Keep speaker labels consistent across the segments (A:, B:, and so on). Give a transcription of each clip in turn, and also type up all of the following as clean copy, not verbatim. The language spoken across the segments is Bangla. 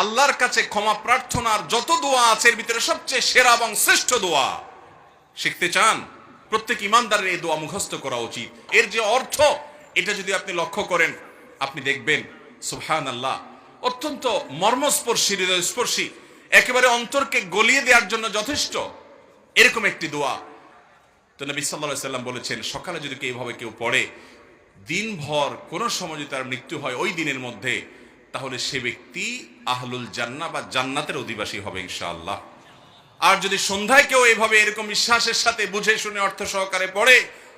A: আল্লাহর কাছে ক্ষমা প্রার্থনার যত দোয়া আছে এর ভিতরে সবচেয়ে সেরা এবং শ্রেষ্ঠ দোয়া। শিখতে চান? প্রত্যেক ইমানদারের এই দোয়া মুখস্থ করা উচিত। এর যে অর্থ এটা যদি আপনি লক্ষ্য করেন আপনি দেখবেন সুবহানাল্লাহ, অত্যন্ত মর্মস্পর্শী, হৃদয়স্পর্শী, একেবারে অন্তরকে গলিয়ে দেওয়ার জন্য যথেষ্ট এরকম একটি দোয়া। তো নবী সাল্লাল্লাহু আলাইহি সাল্লাম বলেছেন, সকালে যদি এইভাবে কেউ পড়ে, দিনভর কোনো সময় যদি তার মৃত্যু হয় ওই দিনের মধ্যে, তাহলে সে ব্যক্তি আহলুল জান্নাহ বা জান্নাতের অধিবাসী হবে ইনশাআল্লাহ। আর যদি সন্ধ্যায় কেউ এইভাবে এরকম বিশ্বাসের সাথে বুঝে শুনে অর্থ সহকারে পড়ে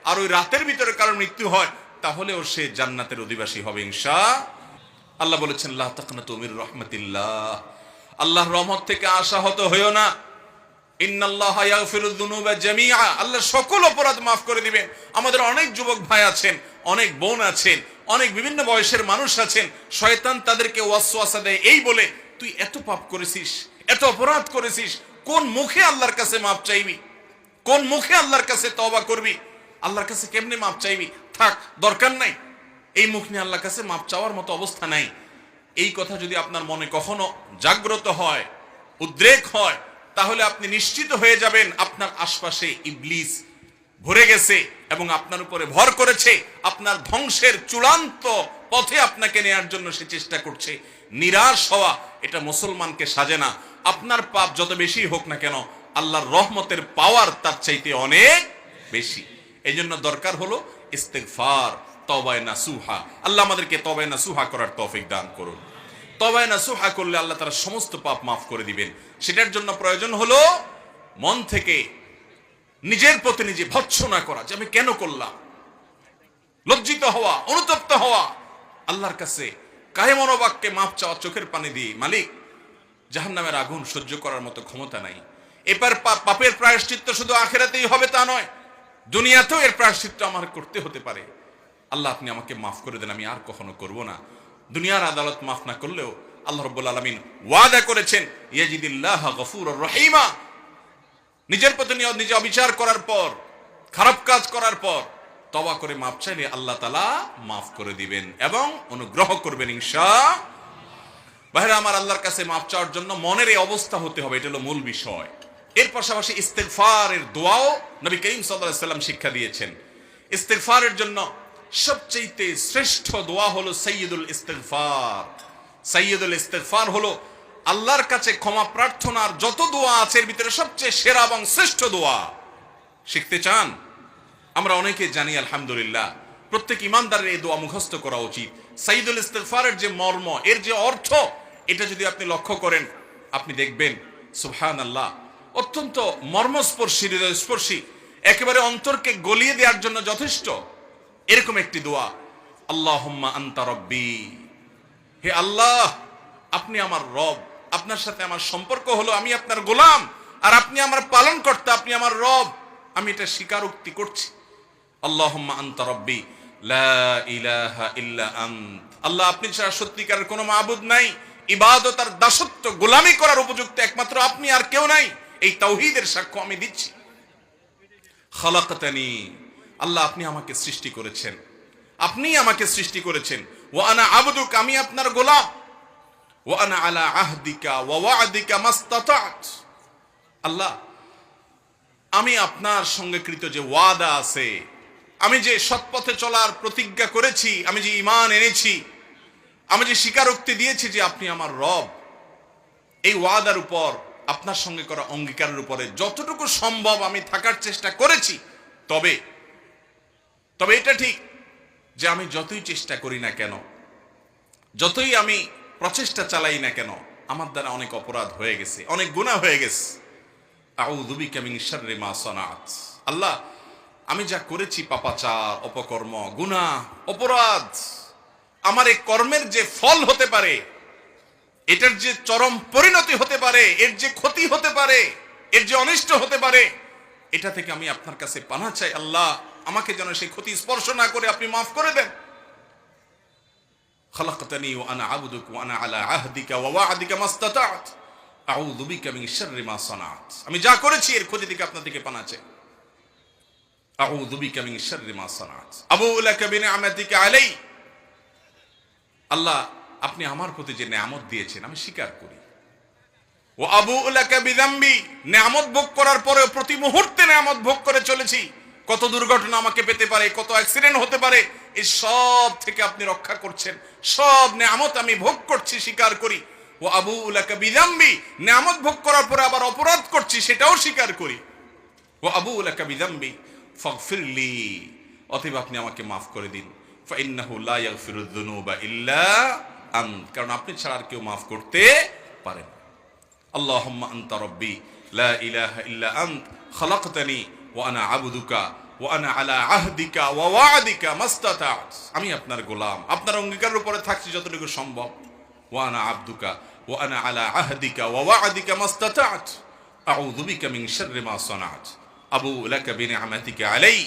A: আর ওই রাতের ভিতরে কারোর মৃত্যু হয়, তাহলেও সে জান্নাতের অধিবাসী হবে ইনশাআল্লাহ। আল্লাহ বলেছেন, লা তাকনাতু মির রাহমাতিল্লাহ, আল্লাহর রহমত থেকে আশাহত হইও না। ইন্নাল্লাহা ইয়াগফিরুয যুনুবা জামিআ, আল্লাহ সকল অপরাধ মাফ করে দিবেন। আমাদের অনেক যুবক ভাই আছেন, অনেক বোন আছেন, অনেক বিভিন্ন বয়সের মানুষ আছেন, শয়তান তাদেরকে ওয়াসওয়াসা দেয় এই বলে, তুই এত পাপ করেছিস, এত অপরাধ করেছিস, কোন মুখে আল্লাহর কাছে মাপ চাইবি? কোন মুখে আল্লাহর কাছে তওবা করবি? আল্লাহর কাছে কেমনে মাপ চাইবি? থাক, দরকার নাই, এই মুখ নিয়ে আল্লাহর কাছে মাপ চাওয়ার মতো অবস্থা নাই। এই কথা যদি আপনার মনে কখনো জাগ্রত হয়, উদ্রেক হয়, তাহলে আপনি নিশ্চিত হয়ে যাবেন আপনার আশপাশে ইবলিস ভরে গেছে এবং আপনার উপরে ভর করেছে, আপনার ধ্বংসের চূড়ান্ত পথে আপনাকে নেয়ার জন্য সে চেষ্টা করছে। নিরাশ হওয়া এটা মুসলমানকে সাজে না। আপনার পাপ যত বেশি হোক না কেন, আল্লাহর রহমতের পাওয়ার তার চাইতে অনেক বেশি। এই জন্য দরকার হলো ইস্তেগফার, তওবায়ে নাসুহা। আল্লাহ আমাদেরকে তওবায়ে নাসুহা করার তৌফিক দান করুন। তওবায়ে নাসুহা করলে আল্লাহ তাআলা সমস্ত পাপ মাফ করে দিবেন। সেটার জন্য প্রয়োজন হলো মন থেকে নিজের প্রতি নিজে ভৎসনা করা, যে আমি কেন করলাম, লজ্জিত হওয়া, অনুতপ্ত হওয়া, আল্লাহর কাছে কায়ে মনোবাক্যে মাপ চাওয়া, চোখের পানি দিয়ে, মালিক জাহান্নামের আগুন সহ্য করার মতো ক্ষমতা নাই। এবার পাপের প্রায়শ্চিত্ত শুধু আখিরাতেই হবে তা নয়, দুনিয়াতেও এর প্রায়শ্চিত্ত আমার করতে হতে পারে। আল্লাহ আপনি আমাকে মাফ করে দেন, আমি আর কখনো করব না। দুনিয়ার আদালত মাফ না করলেও আল্লাহ রাব্বুল আলামিন ওয়াদা করেছেন, ইয়াজিদিল্লাহ গফুরুর রহিমা। নিজের প্রতি নিজে অবিচার করার পর, খারাপ কাজ করার পর তওবা করে মাফ চাইলে আল্লাহ তাআলা মাফ করে দিবেন এবং অনুগ্রহ করবেন ইনশাআল্লাহ। ভাইরা আমার, আল্লাহর কাছে মাফ চাওয়ার জন্য মনের এই অবস্থা হতে হবে, এটা হলো মূল বিষয়। এর পাশাপাশি ইস্তেগফারের দোয়াও নবী করিম সাল্লাল্লাহু আলাইহি ওয়াসাল্লাম শিক্ষা দিয়েছেন। ইস্তেগফারের জন্য সবচেয়ে শ্রেষ্ঠ দোয়া হলো সাইয়্যিদুল ইস্তেগফার। সাইয়্যিদুল ইস্তেগফার হলো আল্লাহর কাছে ক্ষমা প্রার্থনার যত দোয়া আছে এর ভিতরে সবচেয়ে সেরা এবং শ্রেষ্ঠ দোয়া। শিখতে চান? আমরা অনেকে জানি আলহামদুলিল্লাহ, প্রত্যেক ইমানদারের এই দোয়া মুখস্থ করা উচিত। সাইয়্যিদুল ইস্তেগফারের যে মর্ম, এর যে অর্থ, এটা যদি আপনি লক্ষ্য করেন আপনি দেখবেন সুবহানাল্লাহ, অত্যন্ত মর্মস্পর্শী, হৃদয়স্পর্শী, একেবারে অন্তরকে গলিয়ে দেওয়ার জন্য যথেষ্ট এরকম একটি দোয়া। আল্লাহুম্মা আনতা রব্বি, হে আল্লাহ আপনি আমার রব, আপনার সাথে আমার সম্পর্ক হলো আমি আপনার গোলাম আর আপনি আমার পালনকর্তা, আপনি আমার রব, আমি এটা স্বীকারোক্তি করছি। আল্লাহুম্মা আনতা রব্বি লা ইলাহা ইল্লা আন্ত, আল্লাহ আপনি ছাড়া সত্যিকারের কোনো মাবুদ নাই, ইবাদত আর দাসত্ব গোলামি করার উপযুক্ত একমাত্র আপনি, আর কেউ নাই, এই তাওহীদের সাক্ষ্য আমি দিচ্ছি। খালাকতানি, আল্লাহ আপনি আমাকে সৃষ্টি করেছেন, আপনি আমাকে সৃষ্টি করেছেন। ওয়া আনা আবদুক, আমি আপনার গোলাম। ওয়া আনা আলা আহদিকা ওয়া ওয়া'দিকা মাসতাতা'ত, আল্লাহ আমি আপনার সঙ্গে কৃত যে ওয়াদা আছে, আমি যে সৎপথে চলার প্রতিজ্ঞা করেছি, আমি যে ঈমান এনেছি, আমি যে স্বীকারোক্তি দিয়েছি যে আপনি আমার রব, এই ওয়াদার উপর, আপনার সঙ্গে করা অঙ্গীকারের উপরে যতটুকু সম্ভব আমি থাকার চেষ্টা করেছি। তবে এটা ঠিক যে আমি যতই চেষ্টা করি না কেন, যতই আমি প্রচেষ্টা চালাই না কেন, আমার দ্বারা অনেক অপরাধ হয়ে গেছে, অনেক গুনাহ হয়ে গেছে। আউযু বিকা মিন শাররি মা সানাত, আল্লাহ আমি যা করেছি পাপাচার, অপকর্ম, গুনাহ, অপরাধ, আমার এই কর্মের যে ফল হতে পারে, এটার যে চরম পরিণতি হতে পারে, এর যে ক্ষতি হতে পারে, এর যে অনিষ্ট হতে পারে, এটা থেকে আমি আপনার কাছে পানাহ চাই। আল্লাহ আমাকে যেন সেই ক্ষতি স্পর্শ না করে আপনি মাফ করে দেন। খালাকতানি ওয়া আনা আবদুক ওয়া আনা আলা আহদিকা ওয়া ওয়া'দিকা মাসতাতা'ত আউযু বিকা মিন শাররি মা সানাত, আমি যা করেছি এর ক্ষতি থেকে আপনার থেকে পানাহ চাই। আউযু বিকা মিন শাররি মা সানাত আবু লাকা বিনি'মাতিকা আলাই, আল্লাহ আপনি আমার প্রতি যে নেয়ামত দিয়েছেন আমি স্বীকার করি। ও আবু লাকা বিযামবি, নেয়ামত ভোগ করার পরেও প্রতি মুহূর্তে নেয়ামত ভোগ করে চলেছি। কত দুর্ঘটনা আমাকে পেতে পারে, কত অ্যাক্সিডেন্ট হতে পারে, এই সব থেকে আপনি রক্ষা করছেন। সব নেয়ামত আমি ভোগ করছি, স্বীকার করি। ও আবু লাকা বিযামবি, নেয়ামত ভোগ করার পরে আবার অপরাধ করছি, সেটাও স্বীকার করি। ও আবু লাকা বিযামবি ফাগফিরলি, অতএব আপনি আমাকে মাফ করে দিন। ফাইন্নাহু লা ইয়াগফিরুয যুনুবা ইল্লা আনত, কারণ আপনি ছাড়া আর কেউ মাফ করতে পারেন। আল্লাহুম্মা আনতা রাব্বি লা ইলাহা ইল্লা আনত খালাকতানি ওয়া আনা আবদুকা ওয়া আনা আলা আহদিকা ওয়া ওয়া'দিকা মাস্তাতা'ত, আমি আপনার গোলাম, আপনার অঙ্গীকারের উপরে থাকছি যতটুকু সম্ভব। ওয়া আনা আবদুকা ওয়া আনা আলা আহদিকা ওয়া ওয়া'দিকা মাস্তাতা'ত আউযু বিকা মিন শাররি মা সানা'ত আবু লাকা বিনি'মাতিকা আলাই